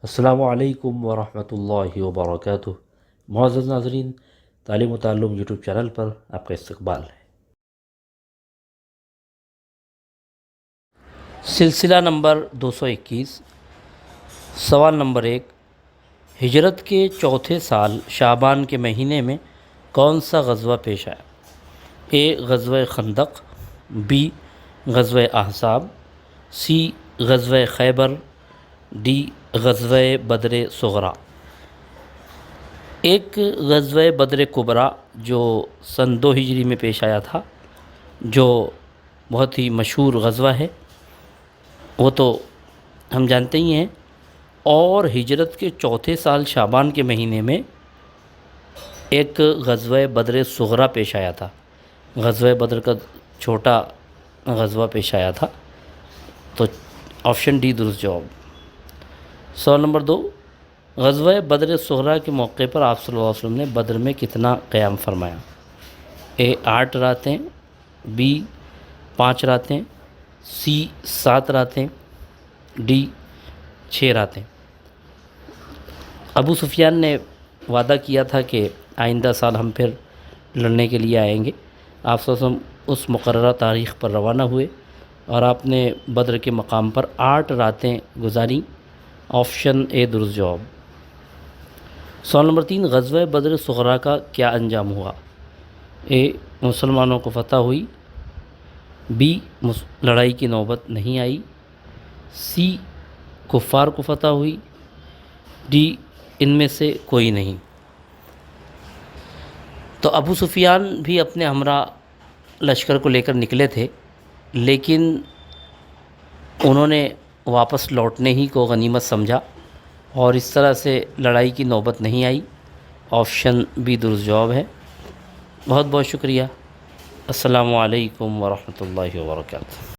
السلام علیکم ورحمۃ اللہ وبرکاتہ۔ معزز ناظرین، تعلیم و تعلم یوٹیوب چینل پر آپ کا استقبال ہے۔ سلسلہ نمبر 221، سوال نمبر 1، ہجرت کے چوتھے سال شعبان کے مہینے میں کون سا غزوہ پیش آیا؟ اے غزوہ خندق، بی غزوہ احزاب، سی غزوہ خیبر، ڈی غزوہ بدر صغریٰ۔ ایک غزوہ بدر کبریٰ جو سن 2 ہجری میں پیش آیا تھا، جو بہت ہی مشہور غزوہ ہے، وہ تو ہم جانتے ہی ہیں، اور ہجرت کے چوتھے سال شعبان کے مہینے میں ایک غزوہ بدر صغریٰ پیش آیا تھا۔ غزوہ بدر کا چھوٹا غزوہ پیش آیا تھا، تو آپشن ڈی درست جواب۔ سوال نمبر 2، غزوہ بدر صغریٰ کے موقع پر آپ صلی اللہ علیہ وسلم نے بدر میں کتنا قیام فرمایا؟ اے 8 راتیں، بی 5 راتیں، سی 7 راتیں، ڈی 6 راتیں۔ ابو سفیان نے وعدہ کیا تھا کہ آئندہ سال ہم پھر لڑنے کے لیے آئیں گے۔ آپ صلی اللہ علیہ وسلم اس مقررہ تاریخ پر روانہ ہوئے اور آپ نے بدر کے مقام پر 8 راتیں گزاریں۔ آپشن اے درست جواب۔ سوال نمبر 3، غزوہ بدر صغریٰ کا کیا انجام ہوا؟ اے مسلمانوں کو فتح ہوئی، بی لڑائی کی نوبت نہیں آئی، سی کفار کو فتح ہوئی، ڈی ان میں سے کوئی نہیں۔ تو ابو سفیان بھی اپنے ہمراہ لشکر کو لے کر نکلے تھے، لیکن انہوں نے واپس لوٹنے ہی کو غنیمت سمجھا اور اس طرح سے لڑائی کی نوبت نہیں آئی۔ آپشن بی درست جواب ہے۔ بہت بہت شکریہ۔ السلام علیکم ورحمۃ اللہ وبرکاتہ۔